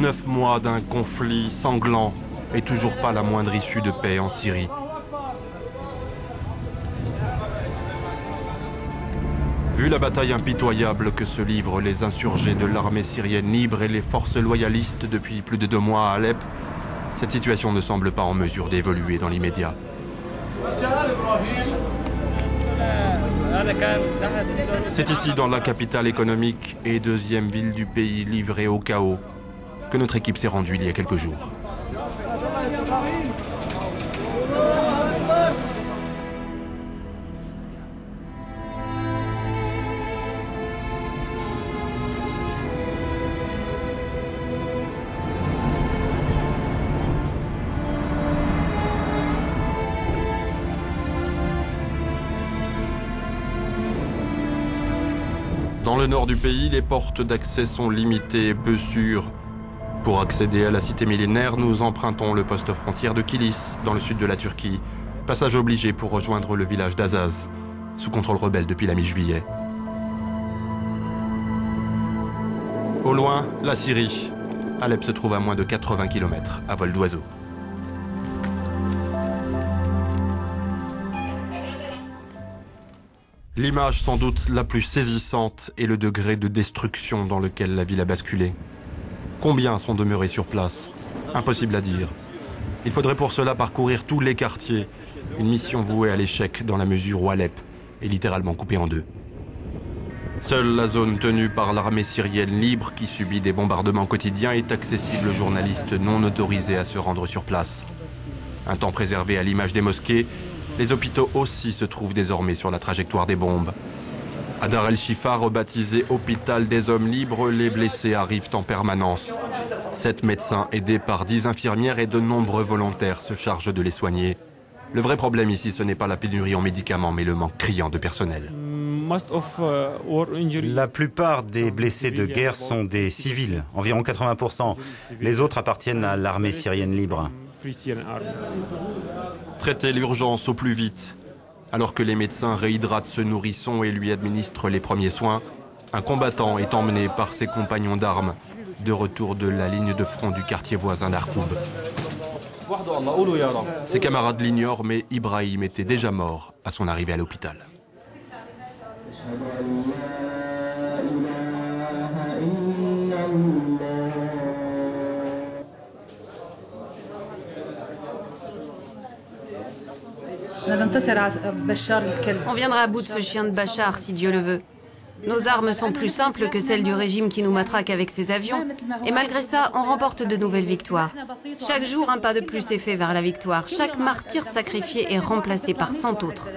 9 mois d'un conflit sanglant et toujours pas la moindre issue de paix en Syrie. Vu la bataille impitoyable que se livrent les insurgés de l'armée syrienne libre et les forces loyalistes depuis plus de 2 mois à Alep, cette situation ne semble pas en mesure d'évoluer dans l'immédiat. C'est ici, dans la capitale économique et deuxième ville du pays livrée au chaos, que notre équipe s'est rendue il y a quelques jours. Dans le nord du pays, les portes d'accès sont limitées et peu sûres. Pour accéder à la cité millénaire, nous empruntons le poste frontière de Kilis, dans le sud de la Turquie. Passage obligé pour rejoindre le village d'Azaz, sous contrôle rebelle depuis la mi-juillet. Au loin, la Syrie. Alep se trouve à moins de 80 km à vol d'oiseau. L'image sans doute la plus saisissante est le degré de destruction dans lequel la ville a basculé. Combien sont demeurés sur place? Impossible à dire. Il faudrait pour cela parcourir tous les quartiers. Une mission vouée à l'échec dans la mesure où Alep est littéralement coupée en deux. Seule la zone tenue par l'armée syrienne libre qui subit des bombardements quotidiens est accessible aux journalistes non autorisés à se rendre sur place. Un temps préservé à l'image des mosquées, les hôpitaux aussi se trouvent désormais sur la trajectoire des bombes. À Dar el-Shifa, rebaptisé hôpital des hommes libres, les blessés arrivent en permanence. 7 médecins aidés par 10 infirmières et de nombreux volontaires se chargent de les soigner. Le vrai problème ici, ce n'est pas la pénurie en médicaments, mais le manque criant de personnel. La plupart des blessés de guerre sont des civils, environ 80%. Les autres appartiennent à l'armée syrienne libre. Traiter l'urgence au plus vite. Alors que les médecins réhydratent ce nourrisson et lui administrent les premiers soins, un combattant est emmené par ses compagnons d'armes de retour de la ligne de front du quartier voisin d'Arkoub. Ses camarades l'ignorent, mais Ibrahim était déjà mort à son arrivée à l'hôpital. On viendra à bout de ce chien de Bachar, si Dieu le veut. Nos armes sont plus simples que celles du régime qui nous matraque avec ses avions. Et malgré ça, on remporte de nouvelles victoires. Chaque jour, un pas de plus est fait vers la victoire. Chaque martyr sacrifié est remplacé par 100 autres.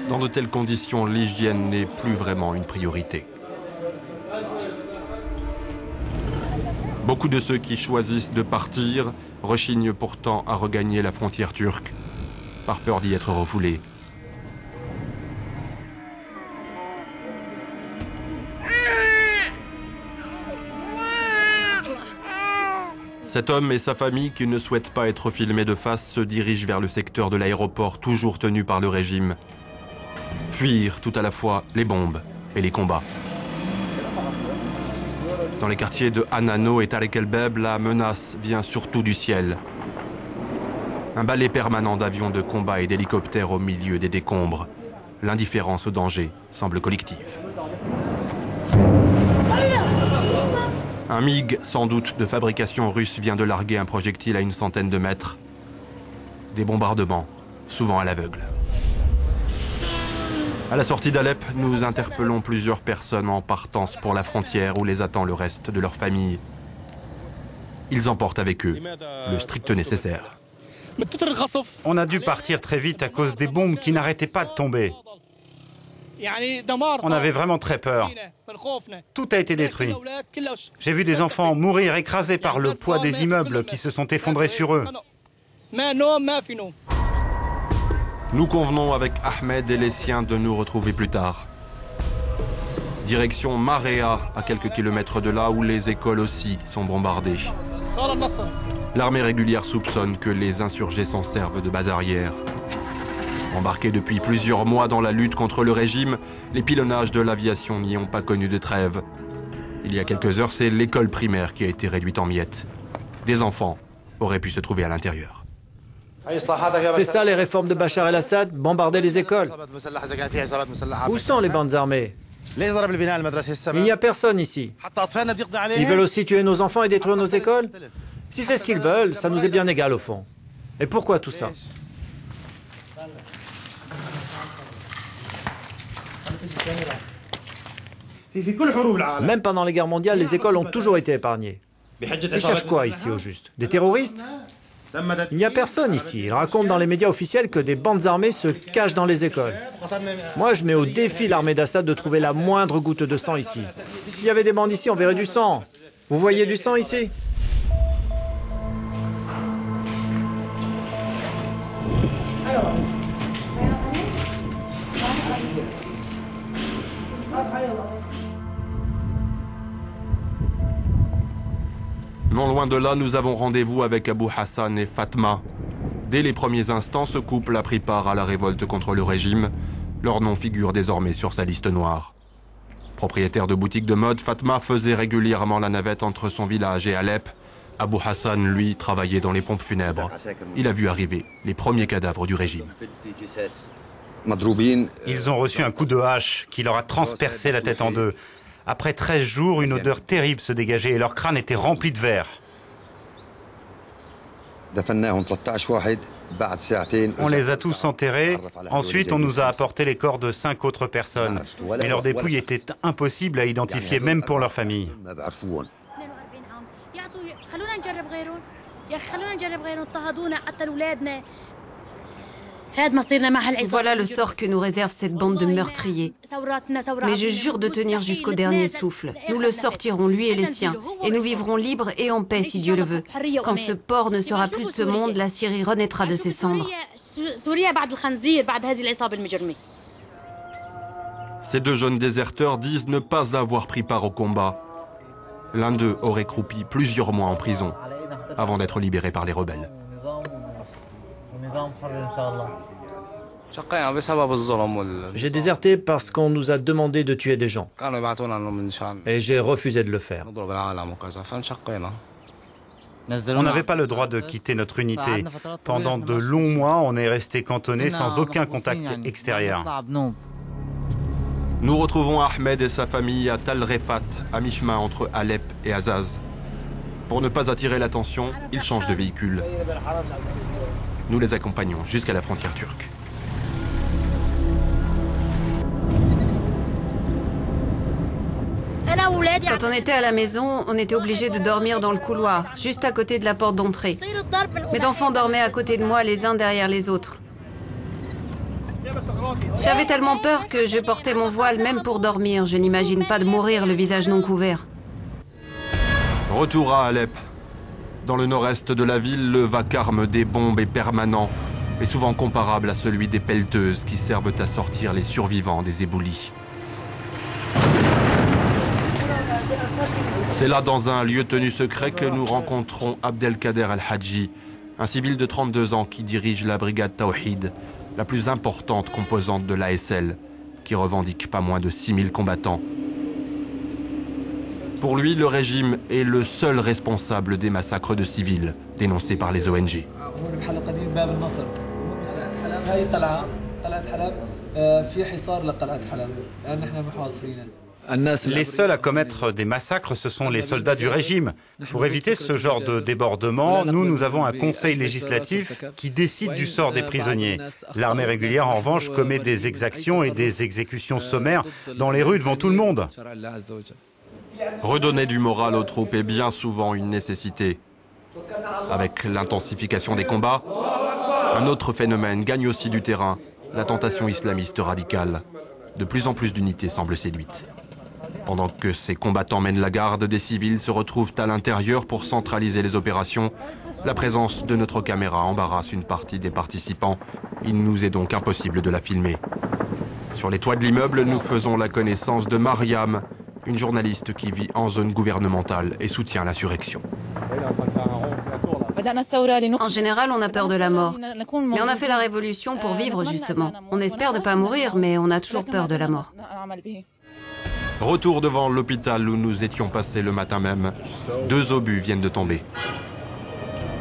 Dans de telles conditions, l'hygiène n'est plus vraiment une priorité. Beaucoup de ceux qui choisissent de partir rechignent pourtant à regagner la frontière turque, par peur d'y être refoulés. Cet homme et sa famille, qui ne souhaitent pas être filmés de face, se dirigent vers le secteur de l'aéroport, toujours tenu par le régime. Fuir tout à la fois les bombes et les combats. Dans les quartiers de Hanano et Tarek el-Beb, la menace vient surtout du ciel. Un balai permanent d'avions de combat et d'hélicoptères au milieu des décombres. L'indifférence au danger semble collective. Un MiG, sans doute de fabrication russe, vient de larguer un projectile à une centaine de mètres. Des bombardements, souvent à l'aveugle. À la sortie d'Alep, nous interpellons plusieurs personnes en partance pour la frontière où les attend le reste de leur famille. Ils emportent avec eux le strict nécessaire. On a dû partir très vite à cause des bombes qui n'arrêtaient pas de tomber. On avait vraiment très peur. Tout a été détruit. J'ai vu des enfants mourir écrasés par le poids des immeubles qui se sont effondrés sur eux. Nous convenons avec Ahmed et les siens de nous retrouver plus tard. Direction Marea, à quelques kilomètres de là, où les écoles aussi sont bombardées. L'armée régulière soupçonne que les insurgés s'en servent de base arrière. Embarqués depuis plusieurs mois dans la lutte contre le régime, les pilonnages de l'aviation n'y ont pas connu de trêve. Il y a quelques heures, c'est l'école primaire qui a été réduite en miettes. Des enfants auraient pu se trouver à l'intérieur. C'est ça les réformes de Bachar el-Assad, bombarder les écoles. Où sont les bandes armées? Il n'y a personne ici. Ils veulent aussi tuer nos enfants et détruire nos écoles? Si c'est ce qu'ils veulent, ça nous est bien égal au fond. Et pourquoi tout ça? Même pendant les guerres mondiales, les écoles ont toujours été épargnées. Ils cherchent quoi ici au juste? Des terroristes? Il n'y a personne ici. Ils racontent dans les médias officiels que des bandes armées se cachent dans les écoles. Moi, je mets au défi l'armée d'Assad de trouver la moindre goutte de sang ici. S'il y avait des bandes ici, on verrait du sang. Vous voyez du sang ici? Non loin de là, nous avons rendez-vous avec Abou Hassan et Fatma. Dès les premiers instants, ce couple a pris part à la révolte contre le régime. Leur nom figure désormais sur sa liste noire. Propriétaire de boutique de mode, Fatma faisait régulièrement la navette entre son village et Alep. Abou Hassan, lui, travaillait dans les pompes funèbres. Il a vu arriver les premiers cadavres du régime. Ils ont reçu un coup de hache qui leur a transpercé la tête en deux. Après 13 jours, une odeur terrible se dégageait et leur crâne était rempli de verre. On les a tous enterrés. Ensuite, on nous a apporté les corps de 5 autres personnes. Mais leurs dépouilles étaient impossibles à identifier, même pour leur famille. Voilà le sort que nous réserve cette bande de meurtriers. Mais je jure de tenir jusqu'au dernier souffle. Nous le sortirons, lui et les siens, et nous vivrons libres et en paix si Dieu le veut. Quand ce porc ne sera plus de ce monde, la Syrie renaîtra de ses cendres. Ces deux jeunes déserteurs disent ne pas avoir pris part au combat. L'un d'eux aurait croupi plusieurs mois en prison avant d'être libéré par les rebelles. J'ai déserté parce qu'on nous a demandé de tuer des gens. Et j'ai refusé de le faire. On n'avait pas le droit de quitter notre unité. Pendant de longs mois, on est resté cantonné sans aucun contact extérieur. Nous retrouvons Ahmed et sa famille à Tal Refat, à mi-chemin entre Alep et Azaz. Pour ne pas attirer l'attention, ils changent de véhicule. Nous les accompagnons jusqu'à la frontière turque. Quand on était à la maison, on était obligé de dormir dans le couloir, juste à côté de la porte d'entrée. Mes enfants dormaient à côté de moi, les uns derrière les autres. J'avais tellement peur que je portais mon voile même pour dormir. Je n'imagine pas de mourir le visage non couvert. Retour à Alep. Dans le nord-est de la ville, le vacarme des bombes est permanent et souvent comparable à celui des pelleteuses qui servent à sortir les survivants des éboulis. C'est là, dans un lieu tenu secret, que nous rencontrons Abdelkader Al-Hadji, un civil de 32 ans qui dirige la brigade Tawhid, la plus importante composante de l'ASL, qui revendique pas moins de 6000 combattants. Pour lui, le régime est le seul responsable des massacres de civils dénoncés par les ONG. Les seuls à commettre des massacres, ce sont les soldats du régime. Pour éviter ce genre de débordement, nous avons un conseil législatif qui décide du sort des prisonniers. L'armée régulière, en revanche, commet des exactions et des exécutions sommaires dans les rues devant tout le monde. Redonner du moral aux troupes est bien souvent une nécessité. Avec l'intensification des combats, un autre phénomène gagne aussi du terrain, la tentation islamiste radicale. De plus en plus d'unités semblent séduites. Pendant que ces combattants mènent la garde, des civils se retrouvent à l'intérieur pour centraliser les opérations. La présence de notre caméra embarrasse une partie des participants. Il nous est donc impossible de la filmer. Sur les toits de l'immeuble, nous faisons la connaissance de Mariam, une journaliste qui vit en zone gouvernementale et soutient l'insurrection. En général, on a peur de la mort. Mais on a fait la révolution pour vivre, justement. On espère ne pas mourir, mais on a toujours peur de la mort. Retour devant l'hôpital où nous étions passés le matin même. 2 obus viennent de tomber.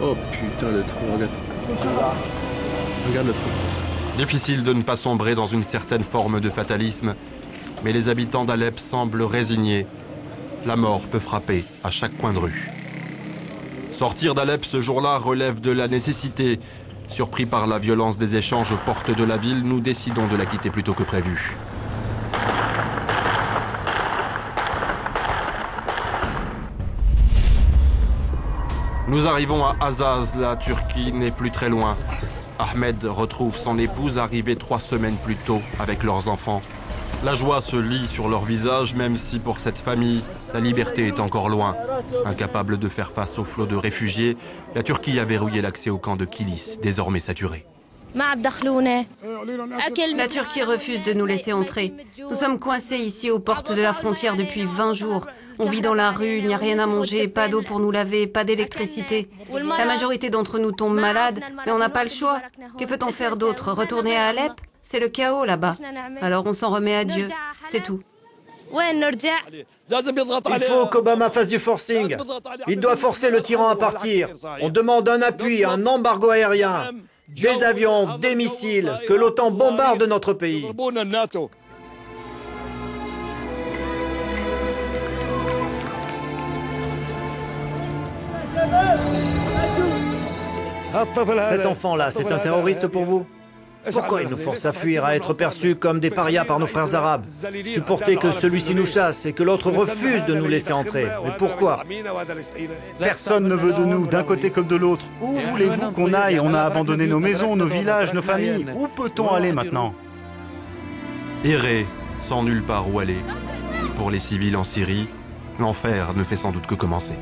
Oh putain, le trou, regarde. Regarde le trou. Difficile de ne pas sombrer dans une certaine forme de fatalisme, mais les habitants d'Alep semblent résignés. La mort peut frapper à chaque coin de rue. Sortir d'Alep ce jour-là relève de la nécessité. Surpris par la violence des échanges aux portes de la ville, nous décidons de la quitter plus tôt que prévu. Nous arrivons à Azaz, la Turquie n'est plus très loin. Ahmed retrouve son épouse arrivée 3 semaines plus tôt avec leurs enfants. La joie se lit sur leur visage, même si pour cette famille, la liberté est encore loin. Incapable de faire face au flot de réfugiés, la Turquie a verrouillé l'accès au camp de Kilis, désormais saturé. La Turquie refuse de nous laisser entrer. Nous sommes coincés ici aux portes de la frontière depuis 20 jours. On vit dans la rue, il n'y a rien à manger, pas d'eau pour nous laver, pas d'électricité. La majorité d'entre nous tombe malade, mais on n'a pas le choix. Que peut-on faire d'autre? Retourner à Alep? C'est le chaos là-bas. Alors on s'en remet à Dieu, c'est tout. Il faut qu'Obama fasse du forcing. Il doit forcer le tyran à partir. On demande un appui, un embargo aérien, des avions, des missiles, que l'OTAN bombarde notre pays. Cet enfant-là, c'est un terroriste pour vous? Pourquoi il nous force à fuir, à être perçus comme des parias par nos frères arabes? Supporter que celui-ci nous chasse et que l'autre refuse de nous laisser entrer. Mais pourquoi? Personne ne veut de nous, d'un côté comme de l'autre. Où voulez-vous qu'on aille? On a abandonné nos maisons, nos villages, nos familles. Où peut-on aller maintenant? Errer, sans nulle part où aller. Pour les civils en Syrie, l'enfer ne fait sans doute que commencer.